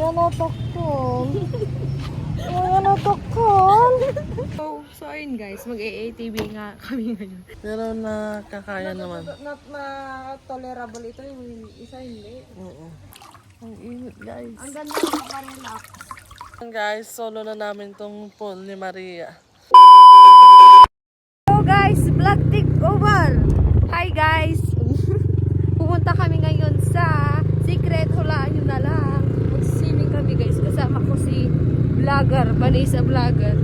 Kuya natakon. Kuya natakon. So ayun guys, mag-AATV nga kami ngayon. Pero nakakaya naman. Not na-tolerable ito, yung isa hindi. Oo. Ang init guys. Ang ganda ng paparelak. Guys, solo na namin tong pool ni Maria. So guys, vlog takeover! Hi guys! Pupunta kami ngayon sa secret, hulaan nyo na lang. Mag-swimming kami guys, kasama ko si vlogger, Vanessa Vlogger.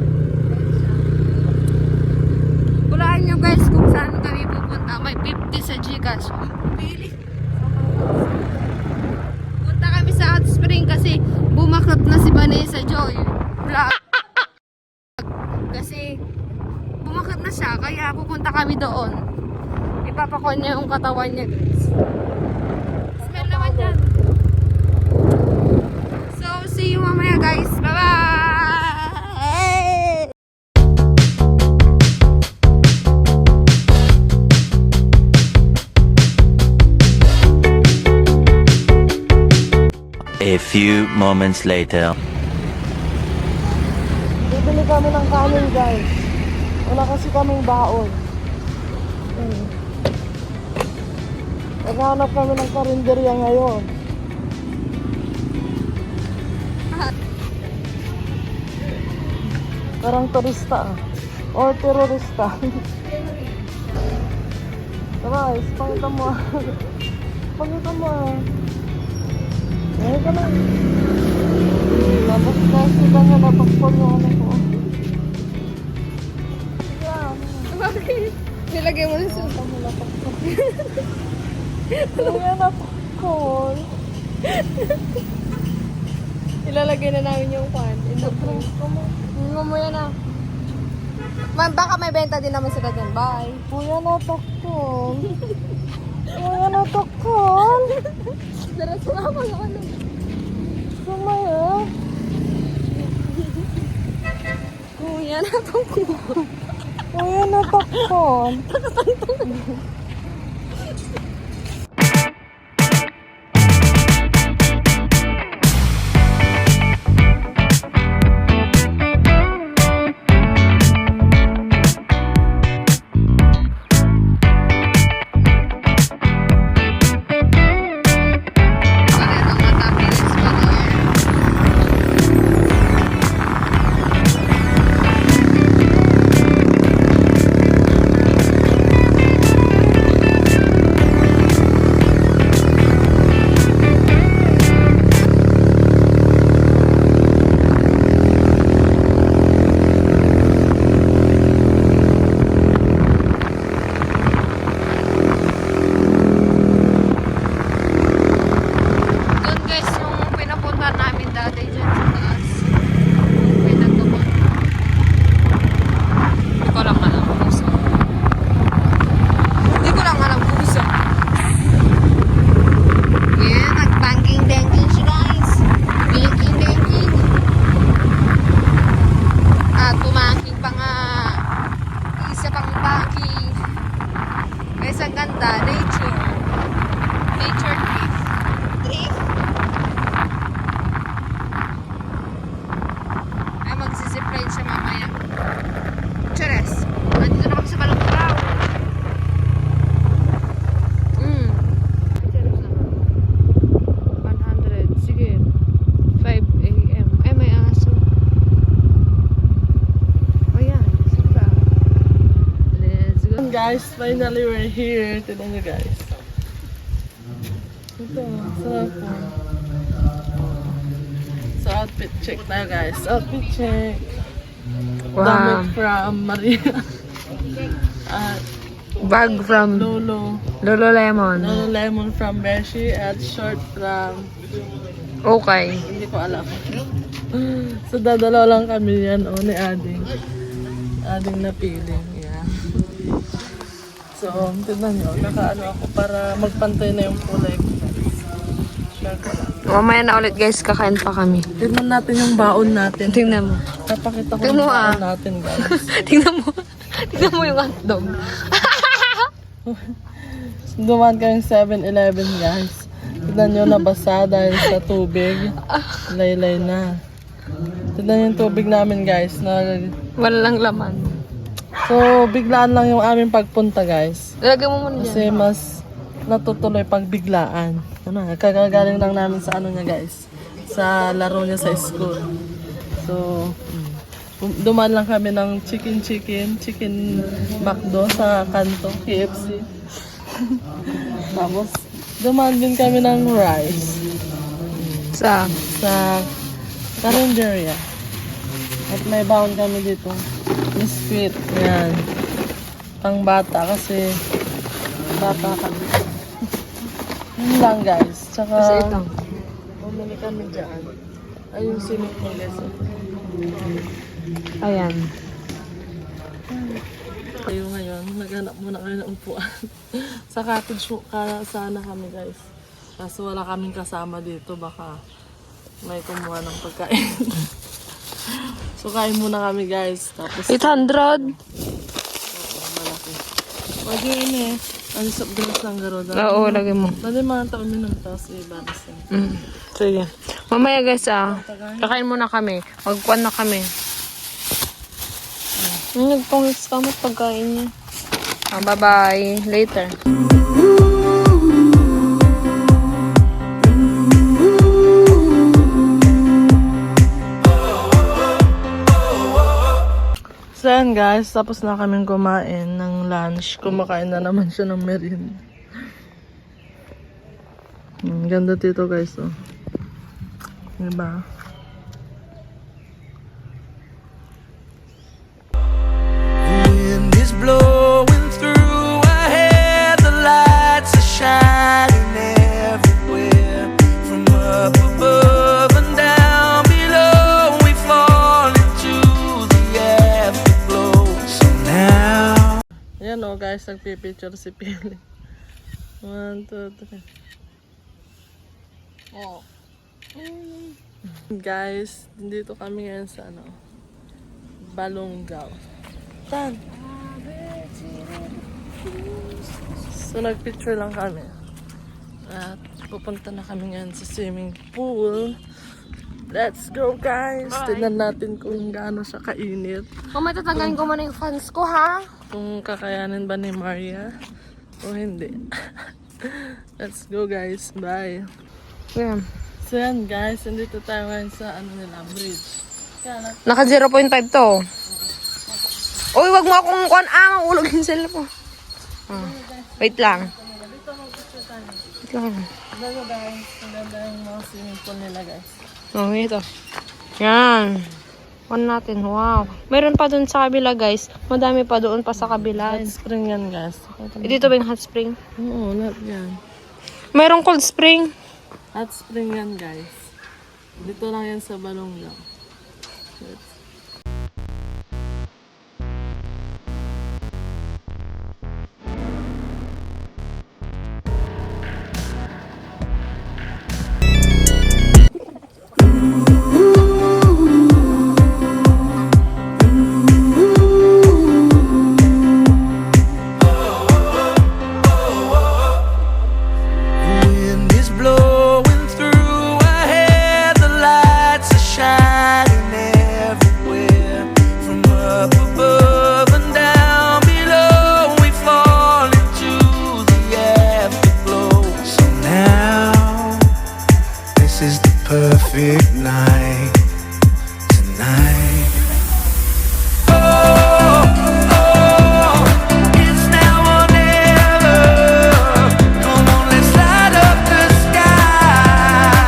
Hulaan nyo guys kung saan kami pupunta. May 50 sa Gcash. Pili. Punta kami sa Hot Spring kasi bumaklot na si Vanessa Joy Vlog. Kasi bumaklot na siya, kaya pupunta kami doon. Ipapakon niya yung katawan niya guys. Smell naman dyan. So, see you mamaya guys. Bye-bye! A few moments later. Bibili kami ng kanin guys. Wala kasi kaming baon. Naghahanap kami ng karinderya ngayon. Parang turista ah. Or terorista. Tara guys, pakita mo ah. Pakita mo ah. Ngayon ka na. Labas na sila nga napakpon yung ano ko. Sige ah. Bakit? Nilagay mo na siya. Kuya napakpon. Ilalagay na namin yung pan. Mamaya na. Baka may benta din naman sila dyan. Bye. Kuya natakon. Kuya natakon. Dara sumama ka na. Sumaya. Kuya na itong kuha. Kuya natakon. Guys, finally we're here. Tignan nyo guys. Ito, sarap po. So outfit check tayo guys. Outfit check. Wow. Damit from Maria. At Bag from Lolo. Lululemon. Lululemon from Beshi. At short from... Okay. Hindi ko alam. So dadalaw lang kami yan o ni Ading. Ading napili. Yeah. So, tignan nyo, nakaano ako para magpantay na yung kulay ko. Share ko lang. Mamaya na ulit guys, kakain pa kami. Tignan natin yung baon natin. Tingnan mo. Papakita ko Tingnan yung mo, baon ah. natin guys. Tingnan mo. Tingnan mo yung hotdog. Dumaan kayong 7-Eleven guys. Tignan nyo, nabasa dahil sa tubig. Laylay na. Tignan yung tubig namin guys. Walang laman. So, biglaan lang yung aming pagpunta guys. Lagyan mo muna Kasi dyan. mas natutuloy pag biglaan. Ano, kagagaling lang namin sa ano niya guys. Sa laro niya sa school. So, dumaan lang kami ng chicken McDo sa kanto, KFC. Tapos, dumaan din kami ng rice Sa? sa Carinderia. At may baon kami dito. Biscuit. Yan. Pang bata kasi bata kami. Yun lang guys. Tsaka, Kasi ito. bumili kami dyan. Ayun swimming pool guys. Ayan. Kayo ngayon, naghanap muna kayo ng upuan. Sa cottage sana kami guys. Kaso wala kaming kasama dito, baka may kumuha ng pagkain. So kain muna kami guys. Tapos 800? malaki. Wag yun eh. Ang soft drinks lang garo. Oo, lagyan mo. Dali mga tao minum tapos ibaras yan. Sige. Mamaya guys kakain muna kami. Magkuhan na kami. Nagpangits ka mo pagkain niya. Bye-bye. Later. So yan guys, tapos na kaming kumain ng lunch. Kumakain na naman siya ng merienda. Ganda dito guys, oh. Diba? Wind is blowing through our hair, the lights are shining everywhere. From up above and down below, we fall into the afterglow. So now Ayan oh guys, nagpipicture si Pili. 1, 2, 3. Oh. Guys, dito kami ngayon sa ano, Balongaw. Tan. So nagpicture lang kami. At pupunta na kami ngayon sa swimming pool. Let's go guys! Tignan natin kung gaano siya kainit. Mamaya tatanggalin ko muna yung fans ko ha. Kung kakayanin ba ni Maria o hindi. Let's go guys. Bye! Ayan. So yan guys, nandito tayo ngayon sa ano nila, bridge. Kaya Naka 0.5 to. Uy, wag mo akong kuhan. Mahulog yung cellphone. Wait lang. Wait lang. nandito guys, maganda yung mga swimming pool nila guys. Oh, ito. Yan. On natin. Wow. Meron pa dun sa kabila, guys. Madami pa doon pa sa kabila. Hot spring yan guys. Dito ba yung hot spring? Oo, lahat yan. Mayroong cold spring. Hot spring yan guys. Dito lang yan sa Balongaw. wind is blowing through our hair, the lights are shining everywhere. From up above and down below, we fall into the afterglow. So now, this is the perfect night tonight. Oh, oh, it's now or never. Come on, let's light up the sky.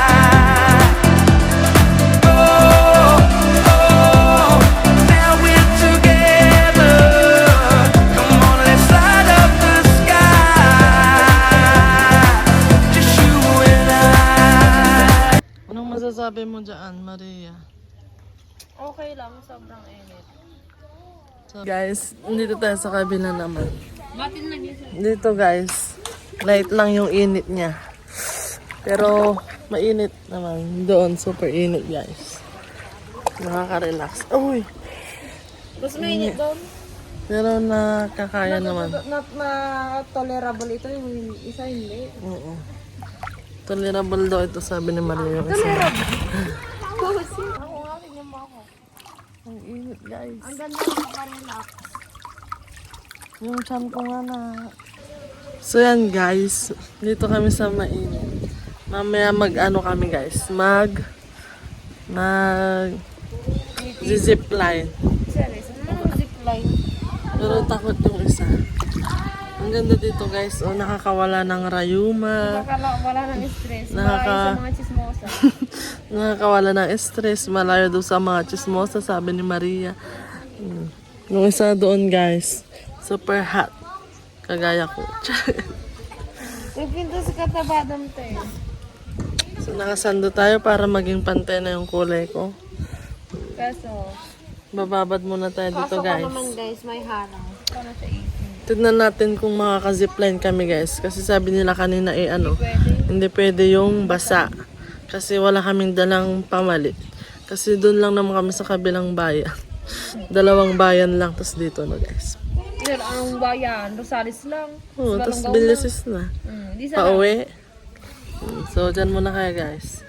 Oh, oh, now we're together. Come on, let's light up the sky. Just you and I. Anong masasabi mo dyan, Maria? Okay lang. Sobrang init. So, guys, dito tayo sa kabila naman. Batin na dito. Dito guys, light lang yung init niya. Pero mainit naman. Doon, super init guys. Nakaka-relax. Uy! Mas mainit doon. Pero nakakaya naman. Na tolerable ito. Yung isa hindi. Oo. Tolerable daw ito, sabi ni Maria. Yung isa. Pusi. Ako nga, tingnan mo ako. Ang init, guys. Ang ganda ng makarelax. Yung chan ko nga na. So yan guys, dito kami sa mainit. Mamaya mag-ano kami guys, zipline. Serious, ano yung zipline? Pero takot yung isa. Ang ganda dito guys, nakakawala ng rayuma. Wala nang stress. Nakaka- Malayo sa mga chismosa. Nakakawala ng stress, malayo doon sa mga chismosa, sabi ni Maria. Yung isa doon guys, super hot. Kagaya ko. Nagpinto sa katabadam tayo. So nakasando tayo para maging pantay na yung kulay ko. Kaso, Bababad muna tayo dito guys. naman guys, may harang. Paano sa 18? Tignan natin kung makaka-zipline kami guys. Kasi sabi nila kanina Pwede. hindi pwede yung basa. Kasi wala kaming dalang pamalit. Kasi doon lang naman kami sa kabilang bayan. 2 bayan lang, tapos dito na guys. Ilan ang bayan? Rosales lang. Oo, tapos Villasis na. Di sa Pauwi. So, dyan muna kayo guys.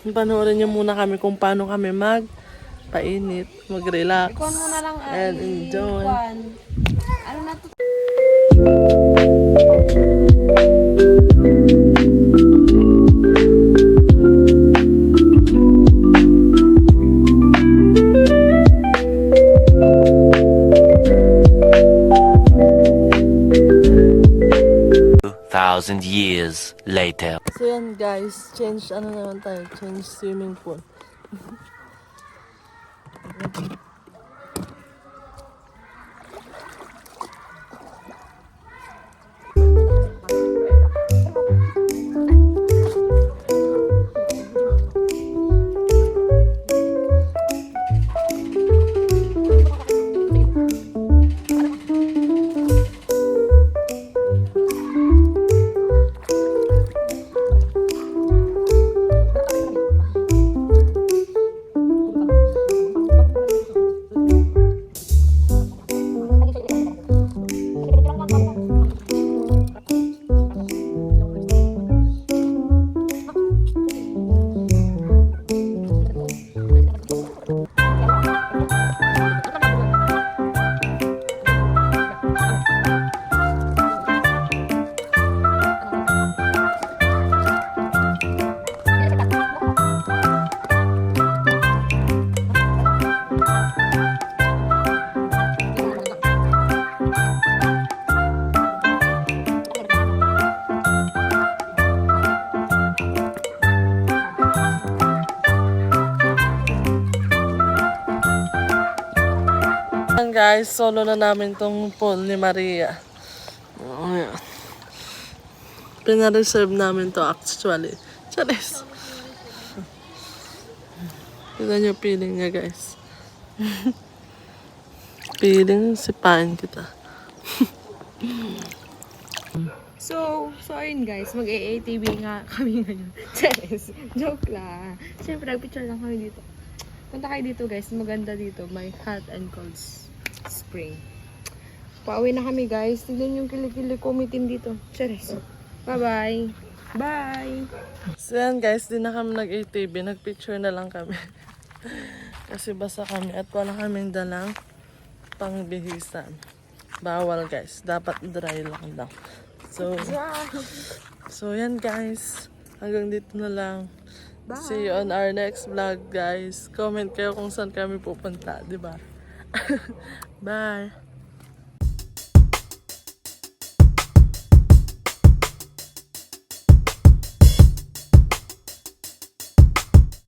Panoorin nyo muna kami kung paano kami magpainit, mag-relax, Ikaw mo na lang and enjoy. Ano na to? Thousand years later. So yan guys, change naman tayo, change swimming pool. Ayan guys, solo na namin tong pool ni Maria. Ayan. Pina-reserve namin to actually. Charis. Tignan nyo feeling niya guys. Feeling, sipain kita. So ayun guys, mag-AATV nga kami ngayon. Yes, joke lang. Siyempre, nag-picture lang kami dito. Punta kayo dito guys, maganda dito. May hot and cold spring. Pauwi na kami guys. Tignan yung kilikili ko, umitim dito. Cheers. Bye-bye. Bye! So yan guys, di na kami nag-ATV. Nag-picture na lang kami. Kasi basa kami at wala kaming dalang pangbihisan. Bawal guys. Dapat dry lang daw. So yan guys. Hanggang dito na lang. Bye. See you on our next vlog guys. Comment kayo kung saan kami pupunta, di ba? Bye!